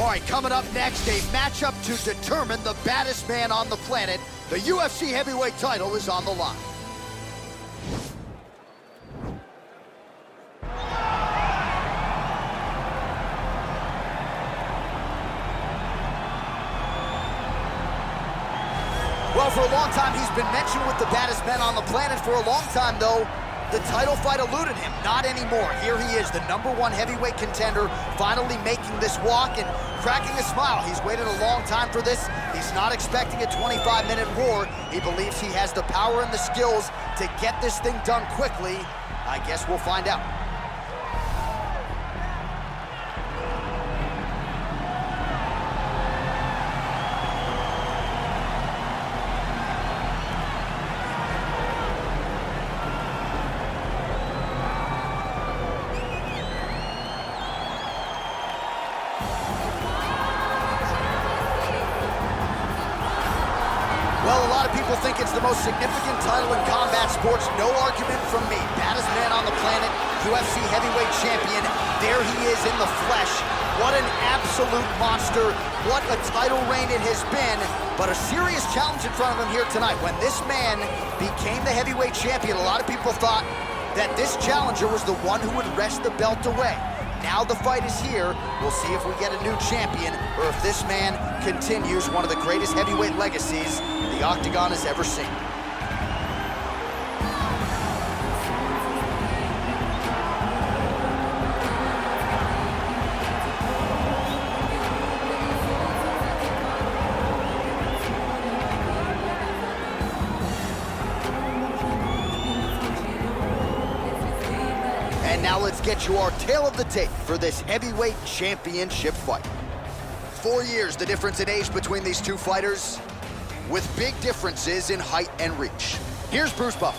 right, coming up next, a matchup to determine the baddest man on the planet. The UFC heavyweight title is on the line. Well, for a long time, he's been mentioned with the baddest men on the planet. For a long time, though, the title fight eluded him. Not anymore. Here he is, the #1 heavyweight contender, finally making this walk and cracking a smile. He's waited a long time for this. He's not expecting a 25-minute war. He believes he has the power and the skills to get this thing done quickly. I guess we'll find out. Well, a lot of people think it's the most significant title in combat sports. No argument from me. Baddest man on the planet, UFC heavyweight champion. There he is in the flesh. What an absolute monster. What a title reign it has been. But a serious challenge in front of him here tonight. When this man became the heavyweight champion, a lot of people thought that this challenger was the one who would wrest the belt away. Now the fight is here. We'll see if we get a new champion or if this man continues one of the greatest heavyweight legacies the Octagon has ever seen. And now let's get you our tale of the tape for this heavyweight championship fight. 4 years, the difference in age between these two fighters, with big differences in height and reach. Here's Bruce Buffer.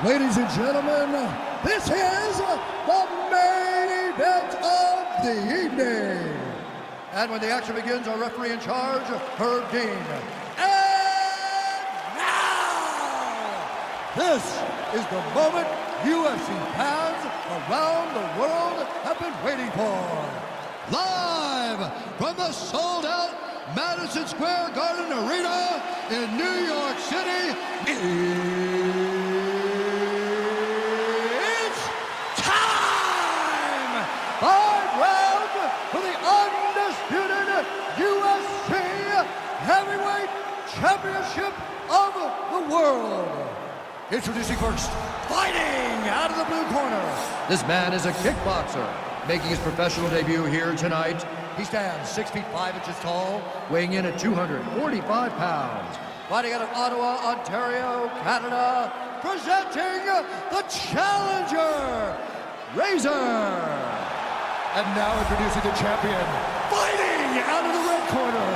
Ladies and gentlemen, this is the main event of the evening. And when the action begins, our referee in charge, Herb Dean. And now, this is the moment UFC fans around the world have been waiting for. Live from the sold-out Madison Square Garden Arena in New York City, it's time! 5 rounds for the undisputed UFC Heavyweight Championship of the world. Introducing first, fighting out of the blue corner. This man is a kickboxer, making his professional debut here tonight. He stands 6 feet 5 inches tall, weighing in at 245 pounds. Fighting out of Ottawa, Ontario, Canada, presenting the challenger, Razor. And now introducing the champion, fighting out of the red corner.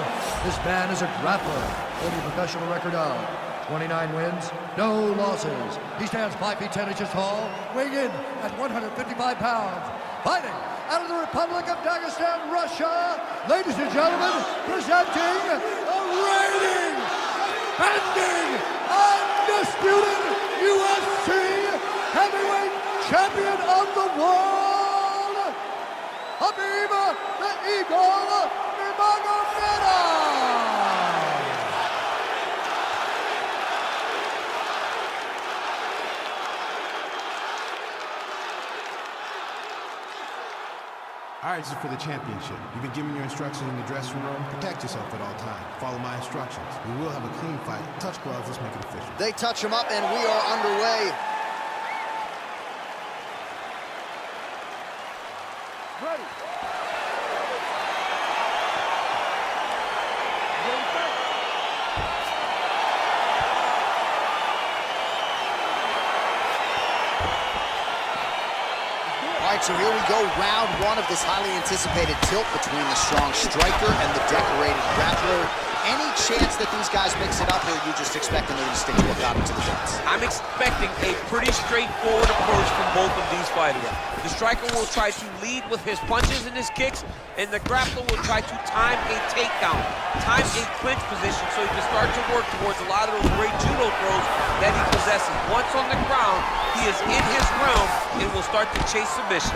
This man is a grappler, holding a professional record of 29 wins, no losses. He stands 5 feet 10 inches tall, weighing in at 155 pounds. Fighting out of the Republic of Dagestan, Russia, ladies and gentlemen, presenting the reigning, defending, undisputed UFC heavyweight champion of the world, Khabib the Eagle Nurmagomedov. All right, this is for the championship. You've been given your instructions in the dressing room. Protect yourself at all times. Follow my instructions. We will have a clean fight. Touch gloves, let's make it official. They touch him up and we are underway. Ready. All right, so here we go, round 1 of this highly anticipated tilt between the strong striker and the decorated grappler. Any chance that these guys mix it up, or are you just expecting them to stick to what got them to the fence? I'm expecting a pretty straightforward approach from both of these fighters. The striker will try to lead with his punches and his kicks, and the grappler will try to time a takedown, time a clinch position so he can start to work towards a lot of those great judo throws that he possesses. Once on the ground, he is in his realm and will start to chase submissions.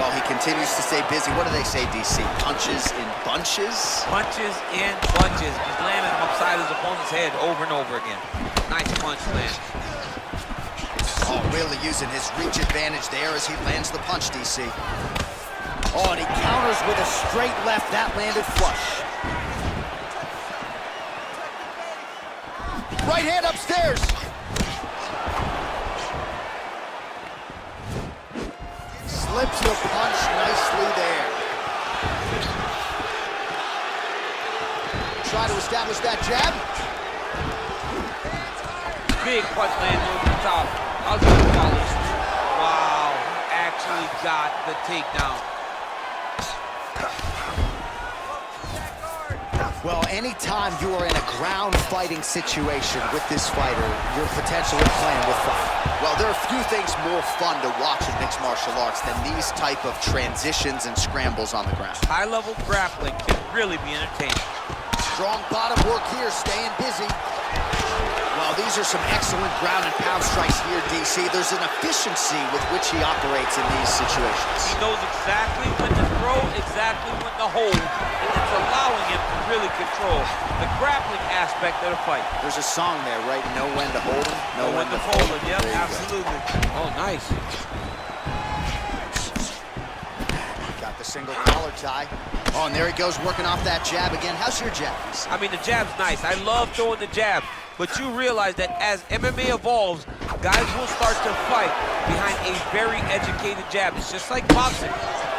Well, he continues to stay busy. What do they say, DC? Punches in bunches? Punches in bunches. He's landing them upside his opponent's head over and over again. Nice punch land. Oh, really using his reach advantage there as he lands the punch, DC. Oh, and he counters with a straight left. That landed flush. Right hand upstairs. Slips the punch nicely there. Try to establish that jab. Big punch landed over the top. How's he gonna follow this? Wow, actually got the takedown. Well, anytime you are in a ground fighting situation with this fighter, you're potentially playing with fire. Well, there are few things more fun to watch in mixed martial arts than these type of transitions and scrambles on the ground. High-level grappling can really be entertaining. Strong bottom work here, staying busy. Well, these are some excellent ground and pound strikes here, DC. There's an efficiency with which he operates in these situations. He knows exactly when to throw, exactly when to hold, and it's allowing him to really control the grappling aspect of the fight. There's a song there, right? Know when to hold him, Know when to fold him. Yep, absolutely. Oh, nice. Got the single collar tie. Oh, and there he goes, working off that jab again. How's your jab? I mean, the jab's nice. I love throwing the jab, but you realize that as MMA evolves, guys will start to fight behind a very educated jab. It's just like boxing.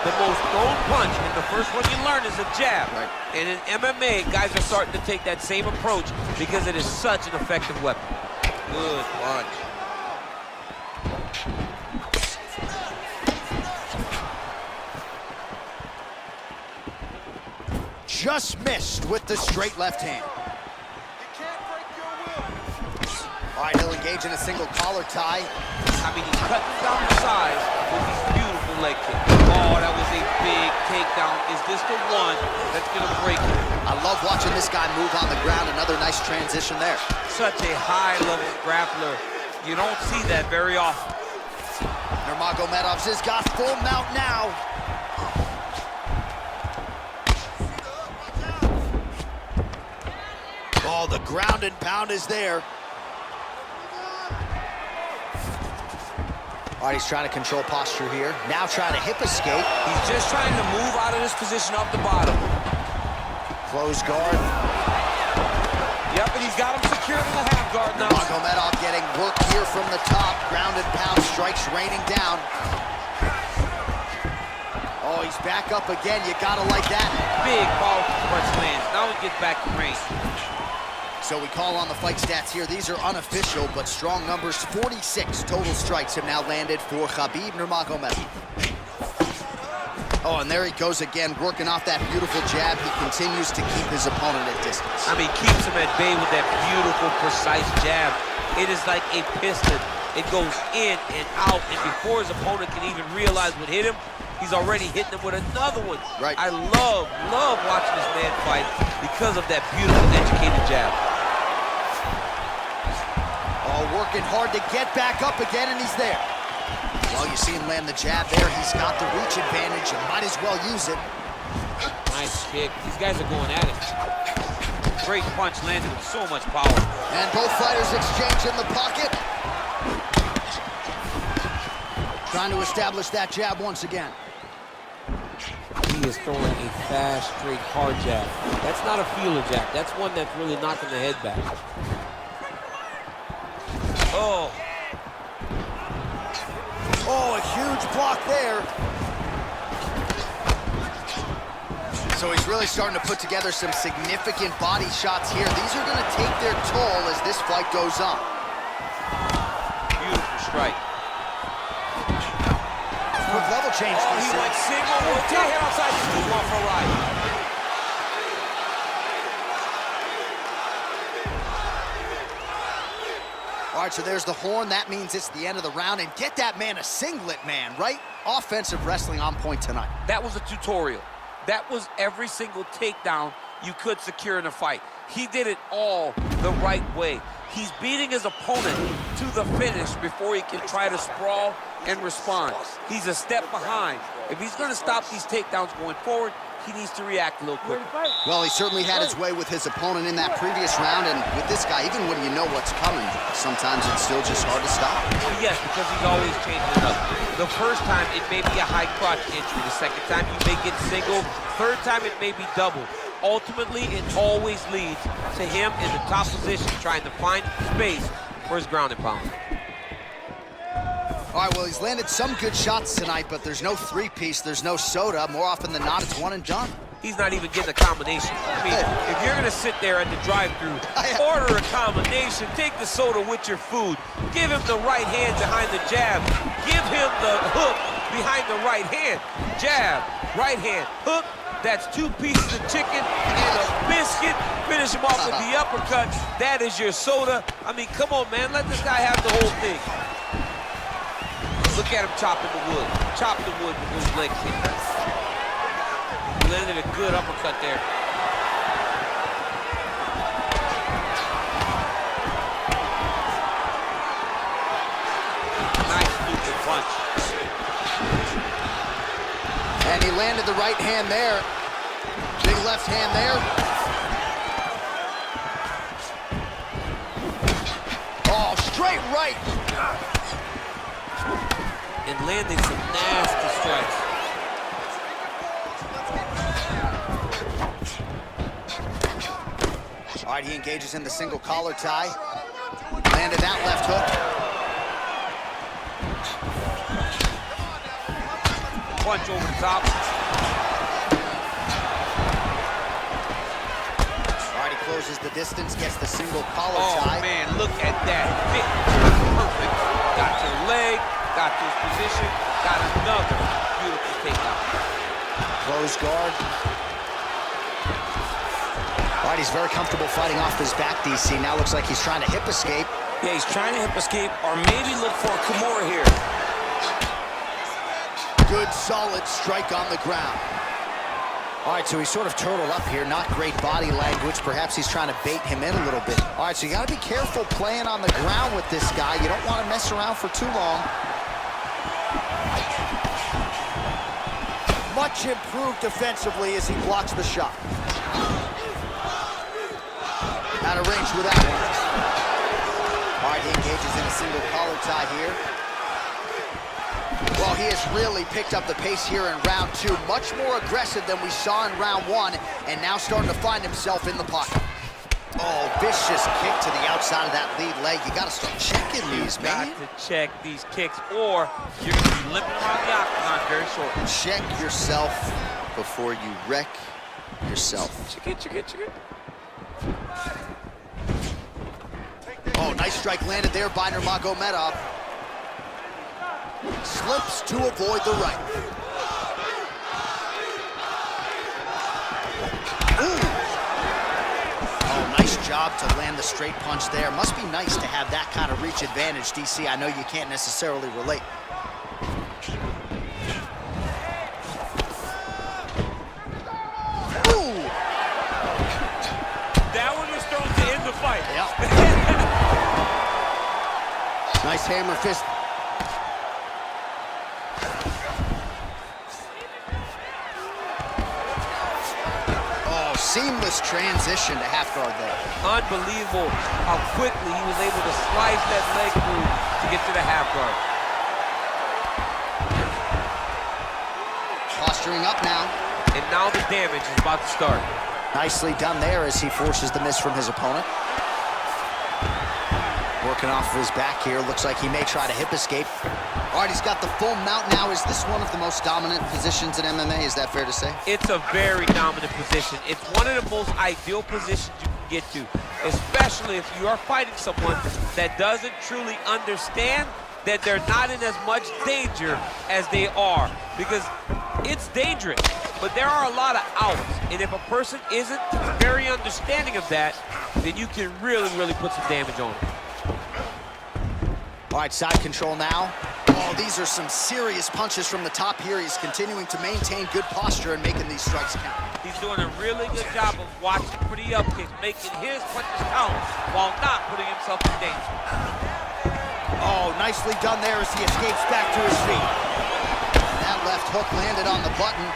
The most thrown punch, and the first one you learn is a jab. Right. And in MMA, guys are starting to take that same approach because it is such an effective weapon. Good punch. Just missed with the straight left hand. All right, he'll engage in a single collar tie. I mean, he cut down the sides with these beautiful leg kicks. Oh, that was a big takedown. Is this the one that's going to break him? I love watching this guy move on the ground. Another nice transition there. Such a high-level grappler. You don't see that very often. Nurmagomedov has got full mount now. Oh, the ground and pound is there. All right, he's trying to control posture here. Now trying to hip escape. He's just trying to move out of this position off the bottom. Close guard. Yep, and he's got him secured in the half guard now. Nurmagomedov getting work here from the top. Ground and pound strikes raining down. Oh, he's back up again. You gotta like that. Big powerful punch lands. Now he gets back to range. So we call on the fight stats here. These are unofficial, but strong numbers. 46 total strikes have now landed for Khabib Nurmagomedov. Oh, and there he goes again, working off that beautiful jab. He continues to keep his opponent at distance. I mean, keeps him at bay with that beautiful, precise jab. It is like a piston. It goes in and out, and before his opponent can even realize what hit him, he's already hitting him with another one. Right. I love watching this man fight because of that beautiful, educated jab. Oh, working hard to get back up again, and he's there. Well, you see him land the jab there. He's got the reach advantage and might as well use it. Nice kick. These guys are going at it. Great punch landed with so much power. And both fighters exchange in the pocket. Trying to establish that jab once again. He is throwing a fast, straight, hard jab. That's not a feeler jab. That's one that's really knocking the head back. Oh. Oh, a huge block there. So he's really starting to put together some significant body shots here. These are going to take their toll as this fight goes on. Beautiful strike. Quick level change. Oh, he went single. Take it outside. He's going for a ride. All right, so there's the horn. That means it's the end of the round. And get that man a singlet, man, right? Offensive wrestling on point tonight. That was a tutorial. That was every single takedown you could secure in a fight. He did it all the right way. He's beating his opponent to the finish before he can try to sprawl and respond. He's a step behind. If he's going to stop these takedowns going forward, he needs to react a little quicker. Well, he certainly had his way with his opponent in that previous round, and with this guy, even when you know what's coming, sometimes it's still just hard to stop. Yes, because he's always changing it up. The first time, it may be a high crotch entry. The second time, you may get single. Third time, it may be double. Ultimately, it always leads to him in the top position, trying to find space for his ground and pound. All right, well, he's landed some good shots tonight, but there's no three-piece, there's no soda. More often than not, it's one and done. He's not even getting a combination. I mean, if you're going to sit there at the drive-thru, order a combination, take the soda with your food, give him the right hand behind the jab, give him the hook behind the right hand, jab, right hand, hook. That's 2 pieces of chicken and a biscuit. Finish him off with the uppercut. That is your soda. I mean, come on, man. Let this guy have the whole thing. Look at him chopping the wood. Chop the wood with those leg kicks. Landed a good uppercut there. Nice looping punch. And he landed the right hand there. Big left hand there. Oh, straight right. And landing some nasty strikes. All right, he engages in the single collar tie. Landed that left hook. Punch over the top. All right, he closes the distance, gets the single collar tie. Oh, man, look at that. Perfect. Got to the leg. Got to his position, got another beautiful takedown. Close guard. All right, he's very comfortable fighting off his back, DC. Now looks like he's trying to hip escape. Yeah, he's trying to hip escape or maybe look for a Kimura here. Good, solid strike on the ground. All right, so he's sort of turtled up here. Not great body language. Perhaps he's trying to bait him in a little bit. All right, so you got to be careful playing on the ground with this guy. You don't want to mess around for too long. Much improved defensively as he blocks the shot. Out of range with that one. All right, he engages in a single collar tie here. Well, he has really picked up the pace here in round 2. Much more aggressive than we saw in round 1, and now starting to find himself in the pocket. Oh, vicious kick to the outside of that lead leg. You got to start checking these, man. You got to check these kicks, or you're going to be limping around the octagon very short. Check yourself before you wreck yourself. Check it. Oh, nice strike landed there by Nurmagomedov. Slips to avoid the right. Ooh. Oh, nice job to land the straight punch there. Must be nice to have that kind of reach advantage, DC. I know you can't necessarily relate. Ooh. That one was thrown to end the fight. Yep. Nice hammer fist. Seamless transition to half guard there. Unbelievable how quickly he was able to slice that leg through to get to the half guard. Posturing up now. And now the damage is about to start. Nicely done there as he forces the miss from his opponent. Working off of his back here. Looks like he may try to hip escape. All right, he's got the full mount now. Is this one of the most dominant positions in MMA? Is that fair to say? It's a very dominant position. It's one of the most ideal positions you can get to, especially if you are fighting someone that doesn't truly understand that they're not in as much danger as they are, because it's dangerous, but there are a lot of outs, and if a person isn't very understanding of that, then you can really put some damage on them. All right, side control now. Oh, these are some serious punches from the top here. He's continuing to maintain good posture and making these strikes count. He's doing a really good job of watching for the up kicks, making his punches count while not putting himself in danger. Oh, nicely done there as he escapes back to his feet. That left hook landed on the button.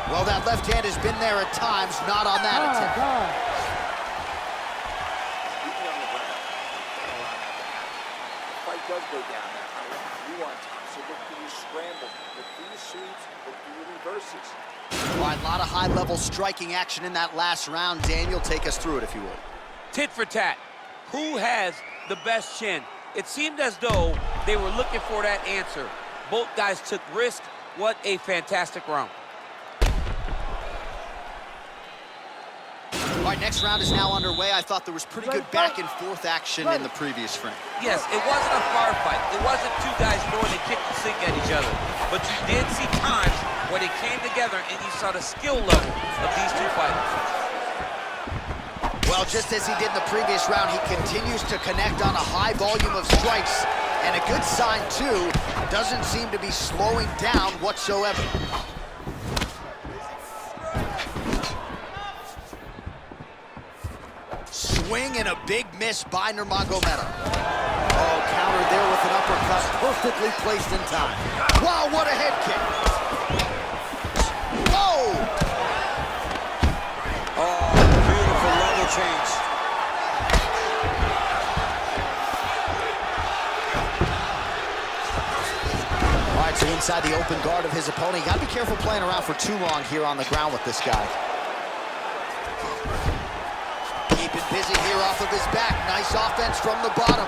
Well, that left hand has been there at times, not on that attempt. Fight does go down there. I want you on top. So look for your scrambles, look for your sweeps, look for your reverses. All right, a lot of high-level striking action in that last round. Daniel, take us through it if you would. Tit for tat. Who has the best chin? It seemed as though they were looking for that answer. Both guys took risk. What a fantastic round. All right, next round is now underway. I thought there was pretty good back-and-forth action in the previous frame. Yes, it wasn't a firefight. It wasn't two guys throwing a kick and sink at each other. But you did see times where they came together and you saw the skill level of these two fighters. Well, just as he did in the previous round, he continues to connect on a high volume of strikes. And a good sign, too, doesn't seem to be slowing down whatsoever. Swing and a big miss by Nurmagomedov. Oh, countered there with an uppercut, perfectly placed in time. Wow, what a head kick. Oh! Oh, beautiful level change. All right, so inside the open guard of his opponent. You gotta be careful playing around for too long here on the ground with this guy. Keeping busy here off of his back. Nice offense from the bottom.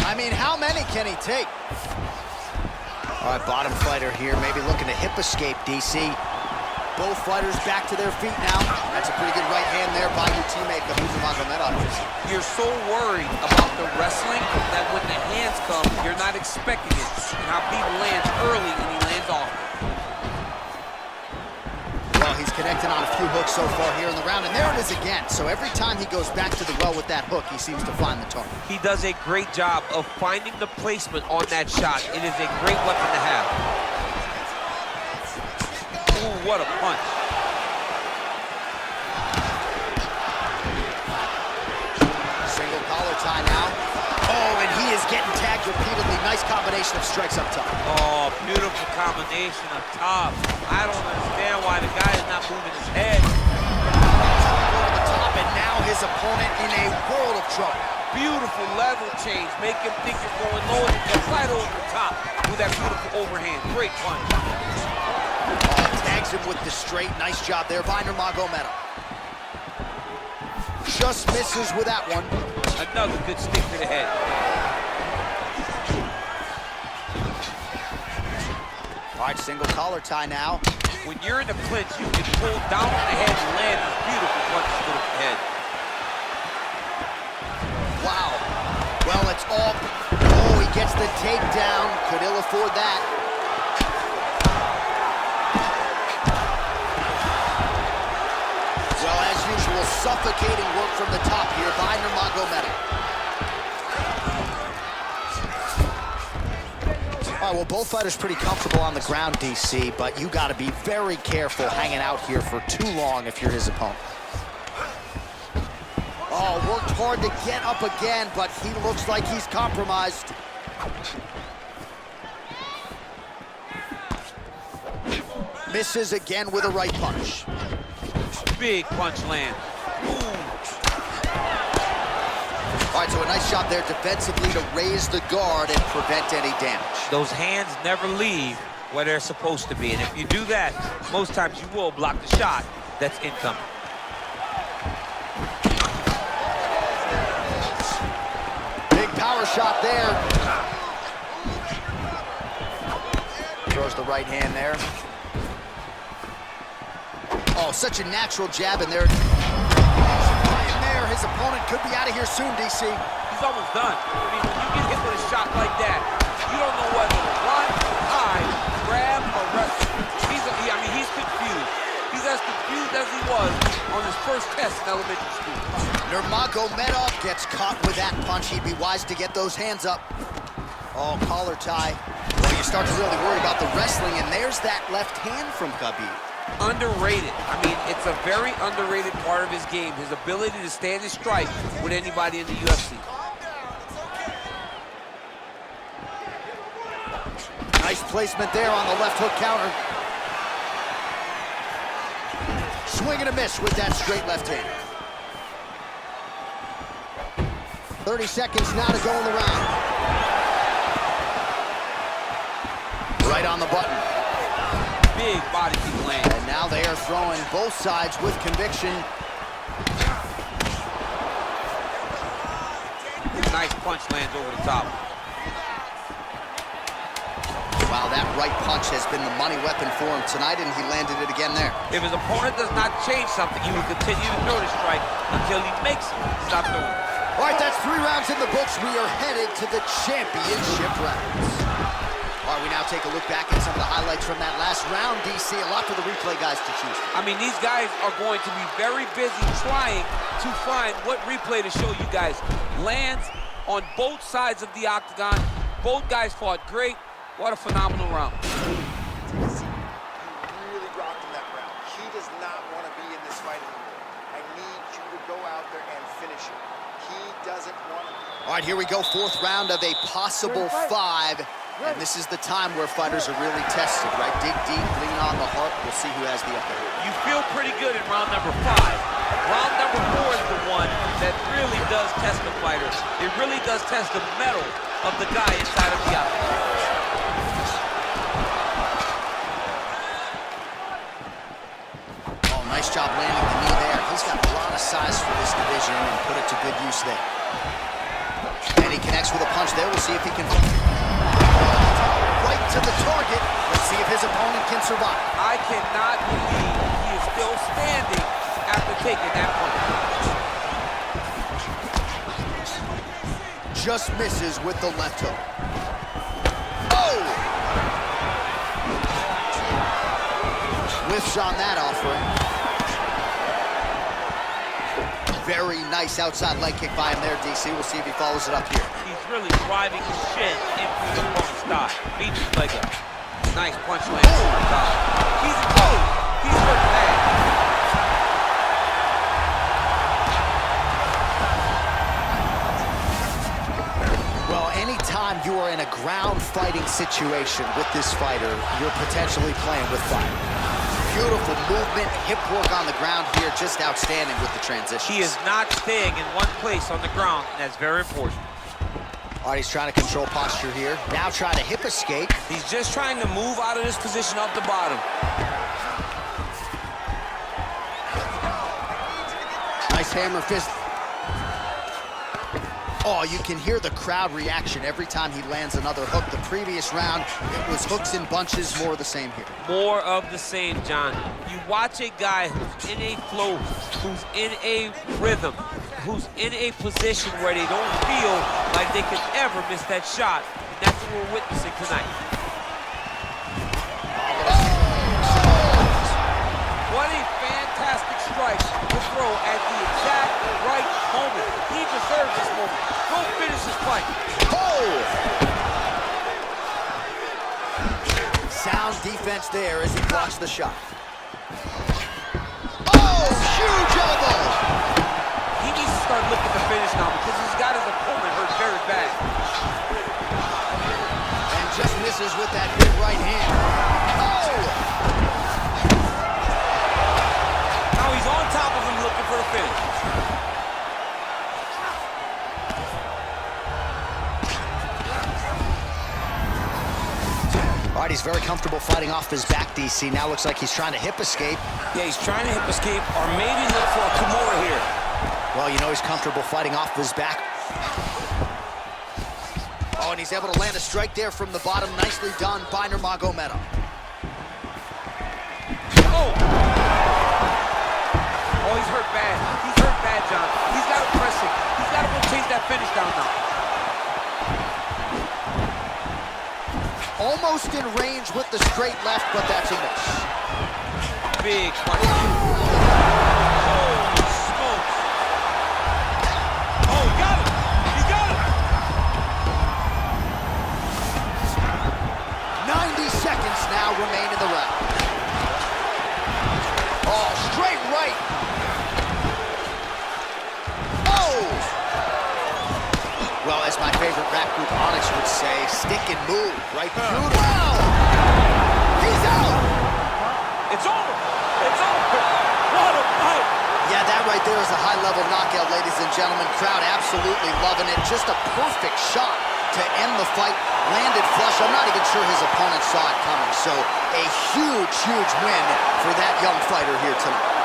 I mean, how many can he take? All right, bottom fighter here, maybe looking to hip escape, DC. Both fighters back to their feet now. That's a pretty good right hand there by your teammate, Khabib Nurmagomedov. You're so worried about the wrestling that when the hands come, you're not expecting it. And Khabib lands early and he lands off. Well, he's connected on a few hooks so far here in the round, and there it is again. So every time he goes back to the well with that hook, he seems to find the target. He does a great job of finding the placement on that shot. It is a great weapon to have. Ooh, what a punch. Single collar tie now. Oh, and he is getting tagged repeatedly. Nice combination of strikes up top. Oh, beautiful combination up top. I don't understand why the guy is not moving his head. Over the top, and now his opponent in a world of trouble. Beautiful level change. Make him think you're going low and just right over the top with that beautiful overhand. Great punch. Tags him with the straight. Nice job there by Nurmagomedov. Just misses with that one. Another good stick to the head. All right, single collar tie now. When you're in the clinch, you can pull down on the head and land these beautiful punches to the head. Wow. Well, it's all... Oh, he gets the takedown. Could ill afford that. Well, as usual, suffocating work from the top here by Nurmagomedov. All right, well, both fighters pretty comfortable on the ground, DC, but you got to be very careful hanging out here for too long if you're his opponent. Oh, worked hard to get up again, but he looks like he's compromised. Misses again with a right punch. Big punch land. Ooh. All right, so a nice shot there defensively to raise the guard and prevent any damage. Those hands never leave where they're supposed to be. And if you do that, most times you will block the shot that's incoming. Big power shot there. Throws the right hand there. Oh, such a natural jab in there. His opponent could be out of here soon, DC. He's almost done. I mean, when you get hit with a shot like that, you don't know whether to run, hide, grab, or wrestle. He's confused. He's as confused as he was on his first test in elementary school. Nurmagomedov gets caught with that punch. He'd be wise to get those hands up. Oh, collar tie. You start to really worry about the wrestling, and there's that left hand from Khabib. Underrated. I mean, it's a very underrated part of his game, his ability to stand and strike with anybody in the UFC. Nice placement there on the left hook counter. Swing and a miss with that straight left hand. 30 seconds now to go in the round. Right on the button. Big body kick land. And now they are throwing both sides with conviction. Nice punch lands over the top. Wow, that right punch has been the money weapon for him tonight, and he landed it again there. If his opponent does not change something, he will continue to throw the strike until he makes him stop doing it. All right, that's 3 rounds in the books. We are headed to the championship rounds. All right, we now take a look back at some of the highlights from that last round, DC. A lot for the replay guys to choose from. I mean, these guys are going to be very busy trying to find what replay to show you guys. Lands on both sides of the octagon. Both guys fought great. What a phenomenal round. DC, you really rocked him that round. He does not want to be in this fight anymore. I need you to go out there and finish it. He doesn't want to. All right, here we go. 4th round of a possible 5. And this is the time where fighters are really tested, right? Dig deep, lean on the heart. We'll see who has the upper hand. You feel pretty good in round number 5. Round number 4 is the one that really does test the fighter. It really does test the mettle of the guy inside of the octagon. Oh, nice job landing the knee there. He's got a lot of size for this division and put it to good use there. And he connects with a punch there. We'll see if he can... Right to the target. Let's see if his opponent can survive. I cannot believe he is still standing after taking that punch. Just misses with the left hook. Oh! Whiffs on that offering. Very nice outside leg kick by him there, DC. We'll see if he follows it up here. He's really driving his shin into the opponent's thigh. Beats his leg up. Nice punch lands over the top. He's hurt bad. Well, anytime you are in a ground fighting situation with this fighter, you're potentially playing with fire. Beautiful movement, hip work on the ground here, just outstanding with the transition. He is not staying in one place on the ground, and that's very important. All right, he's trying to control posture here. Now trying to hip escape. He's just trying to move out of this position off the bottom. Nice hammer fist. Oh, you can hear the crowd reaction every time he lands another hook. The previous round, it was hooks and bunches, more of the same here. More of the same, John. You watch a guy who's in a flow, who's in a rhythm, who's in a position where they don't feel like they can ever miss that shot. And that's what we're witnessing tonight. What a fantastic strike to throw at the exact right moment. He deserves this moment. Go finish this fight. Oh! Sound defense there as he blocks the shot. Oh, huge elbow! He needs to start looking to finish now because he's got his opponent hurt very bad. And just misses with that big right hand. Oh! Now he's on top of him looking for a finish. All right, he's very comfortable fighting off his back, DC. Now looks like he's trying to hip escape. Yeah, he's trying to hip escape or maybe look for a Kimura here. Well, you know he's comfortable fighting off his back. Oh, and he's able to land a strike there from the bottom. Nicely done by Nurmagomedov. Oh! Oh, he's hurt bad. He's hurt bad, John. He's got to press him. He's got to go chase that finish down now. Almost in range with the straight left, but that's a miss. Big punch. Holy smokes. Oh, he got him. He got him. stick and move, right? Wow! He's out! It's over. It's over. What a fight. Yeah, that right there is a high-level knockout, ladies and gentlemen. Crowd absolutely loving it. Just a perfect shot to end the fight. Landed flush. I'm not even sure his opponent saw it coming. So a huge, huge win for that young fighter here tonight.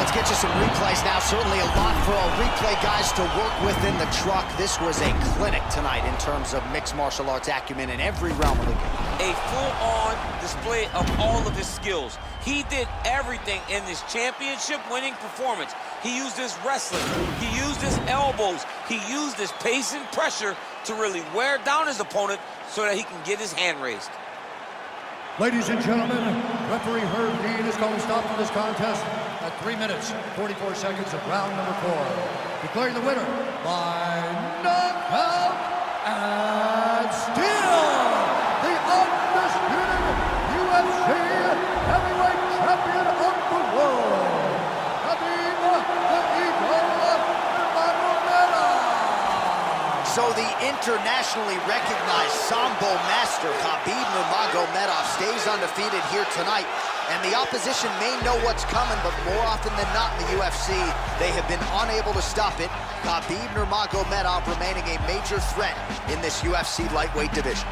Let's get you some replays now. Certainly a lot for our replay guys to work with in the truck. This was a clinic tonight in terms of mixed martial arts acumen in every realm of the game. A full-on display of all of his skills. He did everything in this championship-winning performance. He used his wrestling. He used his elbows. He used his pace and pressure to really wear down his opponent so that he can get his hand raised. Ladies and gentlemen, referee Herb Dean is calling stop to this contest at 3 minutes, 44 seconds of round number 4. Declaring the winner by knockout and still the undisputed UFC heavyweight champion of the world, Khabib the Eagle Nurmagomedov. So the internationally recognized Sambo master Khabib Nurmagomedov stays undefeated here tonight. And the opposition may know what's coming, but more often than not in the UFC, they have been unable to stop it. Khabib Nurmagomedov remaining a major threat in this UFC lightweight division.